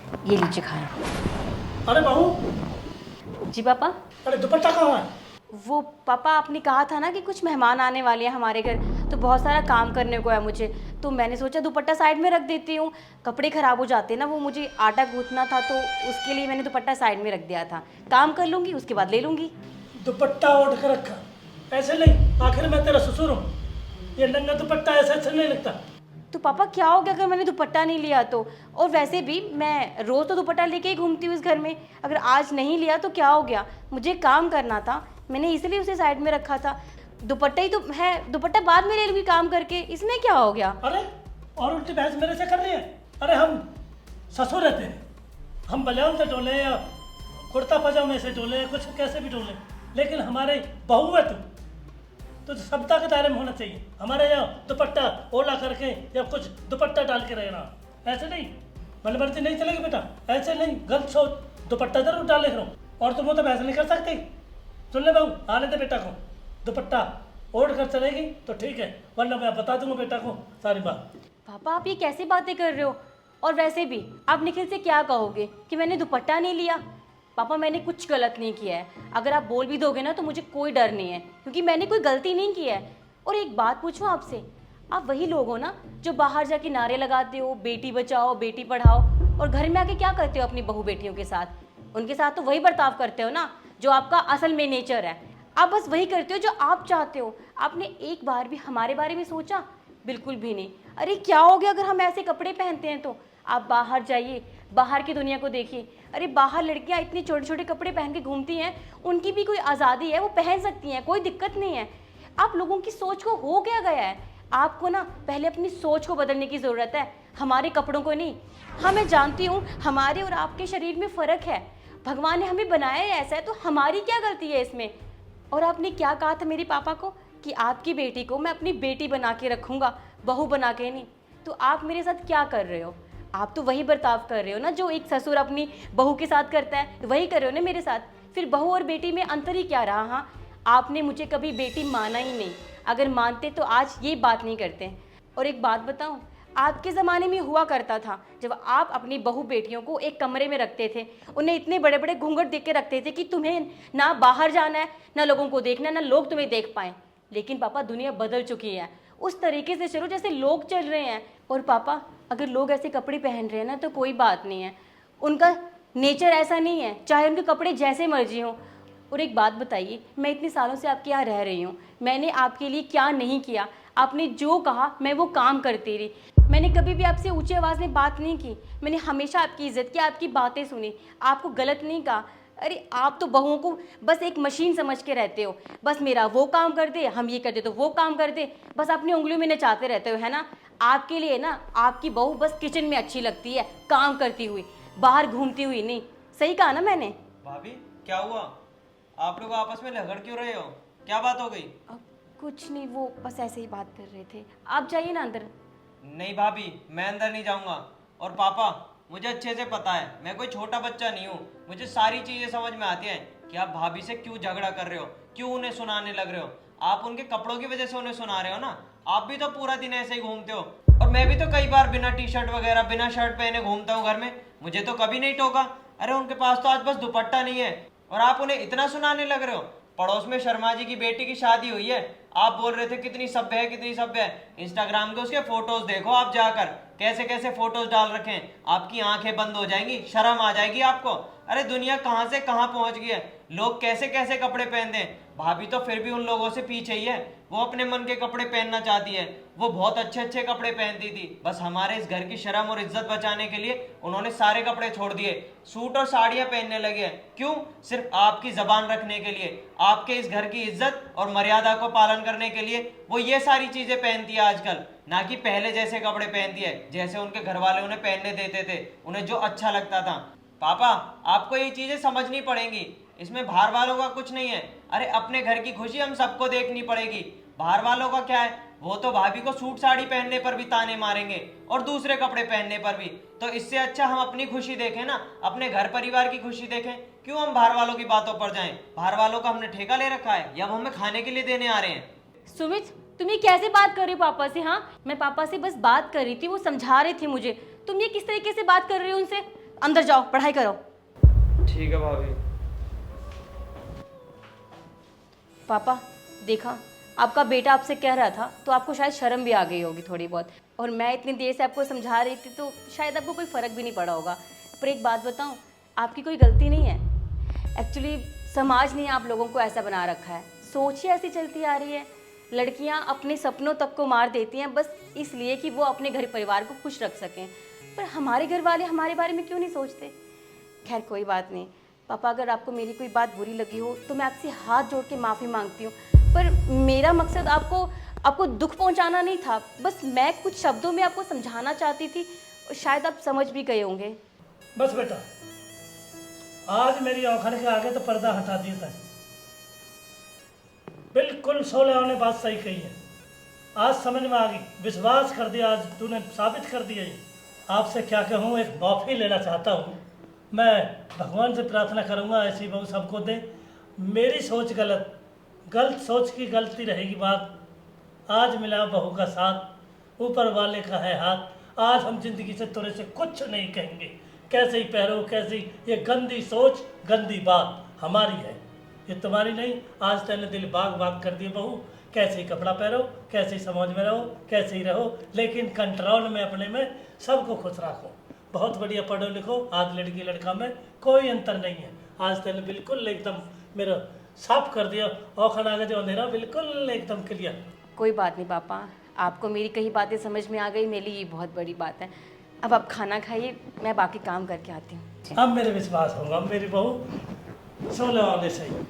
ये लीजिए खाएं। अरे बहू, जी पापा। अरे दुपट्टा कहाँ है? वो पापा आपने कहा था ना कि कुछ मेहमान आने वाले हैं हमारे घर, तो बहुत सारा काम करने को है मुझे, तो मैंने सोचा दुपट्टा साइड में रख देती हूँ। कपड़े ख़राब हो जाते हैं ना, वो मुझे आटा गूंथना था तो उसके लिए मैंने दुपट्टा साइड में रख दिया था। काम कर लूँगी उसके बाद ले लूँगी। दुपट्टा ओढ़ कर रखा ऐसे नहीं, आखिर मैं तेरा ससुर हूँ। ये नंगा दुपट्टा ऐसे अच्छा नहीं लगता। तो पापा क्या हो गया अगर मैंने दुपट्टा नहीं लिया तो? और वैसे भी मैं रोज़ तो दुपट्टा लेके ही घूमती हूँ इस घर में, अगर आज नहीं लिया तो क्या हो गया? मुझे काम करना था, मैंने इसलिए उसे साइड में रखा था। दुपट्टा ही तो है, दुपट्टा बाद में ले लूँगी काम करके, इसमें क्या हो गया? अरे और उल्टी बहस मेरे से कर रही है? अरे हम ससुर रहते हैं, हम बलियान से डोले या कुर्ता पजामे से डोले, कुछ कैसे भी डोले, लेकिन हमारे बहू है तो सभ्यता के दायरे में होना चाहिए। हमारे यहाँ दुपट्टा ओला करके या कुछ दुपट्टा डाल के रहना, ऐसे नहीं। मनमर्जी नहीं चलेगी बेटा, ऐसे नहीं, गलत सोच। दुपट्टा जरूर डाले करो, और तुम तो बहस नहीं कर सकती। सुन ले बहू, आने दे बेटा को, दुपट्टा ओढ़ कर चलेगी तो ठीक है, वरना मैं बता दूंगा बेटा को सारी बात। पापा आप ये कैसी बातें कर रहे हो? और वैसे भी आप निखिल से क्या कहोगे कि मैंने दुपट्टा नहीं लिया? पापा मैंने कुछ गलत नहीं किया है, अगर आप बोल भी दोगे ना तो मुझे कोई डर नहीं है, क्योंकि मैंने कोई गलती नहीं की है। और एक बात पूछूं आपसे, आप वही लोग हो ना जो बाहर जाके नारे लगाते हो बेटी बचाओ बेटी पढ़ाओ, और घर में आके क्या करते हो अपनी बहू बेटियों के साथ? उनके साथ तो वही बर्ताव करते हो ना जो आपका असल में नेचर है। आप बस वही करते हो जो आप चाहते हो। आपने एक बार भी हमारे बारे में सोचा? बिल्कुल भी नहीं। अरे क्या हो गया अगर हम ऐसे कपड़े पहनते हैं तो? आप बाहर जाइए, बाहर की दुनिया को देखिए। अरे बाहर लड़कियां इतने छोटे छोटे कपड़े पहन के घूमती हैं, उनकी भी कोई आज़ादी है, वो पहन सकती हैं, कोई दिक्कत नहीं है। आप लोगों की सोच को हो क्या गया है? आपको ना पहले अपनी सोच को बदलने की ज़रूरत है, हमारे कपड़ों को नहीं। हाँ मैं जानती हूँ हमारे और आपके शरीर में फ़र्क है, भगवान ने हमें बनाया है ऐसा है, तो हमारी क्या गलती है इसमें? और आपने क्या कहा था मेरे पापा को कि आपकी बेटी को मैं अपनी बेटी बना के रखूँगा, बहू बना के नहीं। तो आप मेरे साथ क्या कर रहे हो? आप तो वही बर्ताव कर रहे हो ना जो एक ससुर अपनी बहू के साथ करता है, वही कर रहे हो ना मेरे साथ। फिर बहू और बेटी में अंतर ही क्या रहा? हाँ, आपने मुझे कभी बेटी माना ही नहीं, अगर मानते तो आज ये बात नहीं करते। और एक बात बताऊं, आपके ज़माने में हुआ करता था जब आप अपनी बहू बेटियों को एक कमरे में रखते थे, उन्हें इतने बड़े बड़े घूंघट देख के रखते थे कि तुम्हें ना बाहर जाना है, ना लोगों को देखना है, ना लोग तुम्हें देख पाएँ। लेकिन पापा दुनिया बदल चुकी है, उस तरीके से चलो जैसे लोग चल रहे हैं। और पापा अगर लोग ऐसे कपड़े पहन रहे हैं ना तो कोई बात नहीं है, उनका नेचर ऐसा नहीं है, चाहे उनके कपड़े जैसे मर्जी हों। और एक बात बताइए, मैं इतने सालों से आपके यहाँ रह रही हूँ, मैंने आपके लिए क्या नहीं किया? आपने जो कहा मैं वो काम करती रही, मैंने कभी भी आपसे ऊंची आवाज़ में बात नहीं की, मैंने हमेशा आपकी इज्जत की, आपकी बातें सुनी, आपको गलत नहीं कहा। अरे आप तो बहुओं को बस एक मशीन समझ के रहते हो, बस मेरा वो काम कर दे, हम ये कर दे तो वो काम कर दे, बस अपनी उंगलियों में नचाते रहते हो, है ना? आपके लिए ना आपकी बहू बस किचन में अच्छी लगती है, काम करती हुई, बाहर घूमती हुई नहीं। सही कहा ना मैंने? भाभी क्या हुआ? आप लोग आपस में झगड़ क्यों रहे हो? क्या बात हो गई? अब कुछ नहीं, वो बस ऐसे ही बात कर रहे थे। आप जाइए ना अंदर। नहीं भाभी, मैं अंदर नहीं जाऊंगा। और पापा, मुझे अच्छे से पता है मैं कोई छोटा बच्चा नहीं हूँ, मुझे सारी चीजें समझ में आती हैं कि आप भाभी से क्यों झगड़ा कर रहे हो, क्यों उन्हें सुनाने लग रहे हो। आप उनके कपड़ों की वजह से उन्हें सुना रहे हो ना, आप भी तो पूरा दिन ऐसे ही घूमते हो। और मैं भी तो कई बार बिना टी शर्ट वगैरह बिना शर्ट पहने घूमता हूँ घर में, मुझे तो कभी नहीं टोका। अरे उनके पास तो आज बस दुपट्टा नहीं है और आप उन्हें इतना सुनाने लग रहे हो। पड़ोस में शर्मा जी की बेटी की शादी हुई है, आप बोल रहे थे कितनी सभ्य है कितनी सभ्य है। इंस्टाग्राम के उसके फोटोज देखो आप जाकर, कैसे कैसे फोटोज डाल रखे हैं, आपकी आंखें बंद हो जाएंगी, शर्म आ जाएगी आपको। अरे दुनिया कहां से कहां पहुंच गई है, लोग कैसे कैसे कपड़े पहनते हैं। भाभी तो फिर भी उन लोगों से पीछे ही है, वो अपने मन के कपड़े पहनना चाहती है, वो बहुत अच्छे अच्छे कपड़े पहनती थी, बस हमारे इस घर की शर्म और इज्जत बचाने के लिए उन्होंने सारे कपड़े छोड़ दिए, सूट और साड़ियां पहनने लगे हैं। क्यों? सिर्फ आपकी जबान रखने के लिए, आपके इस घर की इज्जत और मर्यादा को पालन करने के लिए वो ये सारी चीजें पहनती है आजकल, ना कि पहले जैसे कपड़े पहनती है जैसे उनके घर वाले उन्हें पहनने देते थे, उन्हें जो अच्छा लगता था। पापा, आपको ये चीजें समझनी पड़ेंगी, इसमें बाहर वालों का कुछ नहीं है। अरे अपने घर की खुशी हम सबको देखनी पड़ेगी, बाहर वालों का क्या है, वो तो भाभी को सूट साड़ी पहनने पर भी ताने मारेंगे और दूसरे कपड़े पहनने पर भी। तो इससे अच्छा हम अपनी खुशी देखें ना, अपने घर परिवार की खुशी देखें। क्यों हम बाहर वालों की बातों पर जाएं? बाहर वालों का हमने ठेका ले रखा है या वो हमें खाने के लिए देने आ रहे हैं? सुमित तुम ये कैसे बात कर रही हो पापा से? हाँ मैं पापा से बस बात कर रही थी, वो समझा रहे थे मुझे, तुम ये किस तरीके से बात कर रही हो उनसे? अंदर जाओ, पढ़ाई करो। ठीक है भाभी। पापा देखा, आपका बेटा आपसे कह रहा था तो आपको शायद शर्म भी आ गई होगी थोड़ी बहुत, और मैं इतनी देर से आपको समझा रही थी तो शायद आपको कोई फ़र्क भी नहीं पड़ा होगा। पर एक बात बताऊं, आपकी कोई गलती नहीं है। एक्चुअली समाज ने आप लोगों को ऐसा बना रखा है, सोच ही ऐसी चलती आ रही है। लड़कियां अपने सपनों तक को मार देती हैं बस इसलिए कि वो अपने घर परिवार को खुश रख सकें, पर हमारे घर वाले हमारे बारे में क्यों नहीं सोचते। खैर कोई बात नहीं पापा, अगर आपको मेरी कोई बात बुरी लगी हो तो मैं आपसे हाथ जोड़ के माफ़ी मांगती हूँ, पर मेरा मकसद आपको दुख पहुँचाना नहीं था। बस मैं कुछ शब्दों में आपको समझाना चाहती थी और शायद आप समझ भी गए होंगे। बस बेटा, आज मेरी आंखों के आगे तो पर्दा हटा दिया था। बिल्कुल सोलह ने बात सही कही है, आज समझ में आ गई, विश्वास कर दिया, आज तूने साबित कर दिया। ये आपसे क्या कहूँ, एक माफ़ी लेना चाहता हूँ। मैं भगवान से प्रार्थना करूँगा ऐसी बहू सबको दे। मेरी सोच गलत सोच की गलती रहेगी बात। आज मिला बहू का साथ, ऊपर वाले का है हाथ। आज हम जिंदगी से तुरे से कुछ नहीं कहेंगे। कैसे ही पहरो, कैसे ही ये गंदी सोच, गंदी बात हमारी है, ये तुम्हारी नहीं। आज तेने दिल बाग बाग कर दिए बहू। कैसे ही कपड़ा पहनो, कैसे ही समाज में रहो, कैसे ही रहो, लेकिन कंट्रोल में अपने में सबको खुश रखो। बहुत बढ़िया पढ़ो लिखो, आज लड़की लड़का में कोई अंतर नहीं है। आज तेने बिल्कुल एकदम मेरा साफ कर दिया, औखन आगे जो अंधेरा बिल्कुल एकदम क्लियर। कोई बात नहीं पापा, आपको मेरी कई बातें समझ में आ गई, मेरे लिए ये बहुत बड़ी बात है। अब आप खाना खाइए, मैं बाकी काम करके आती हूँ। अब मेरे विश्वास होगा, अब मेरी बहू 16 आने से ही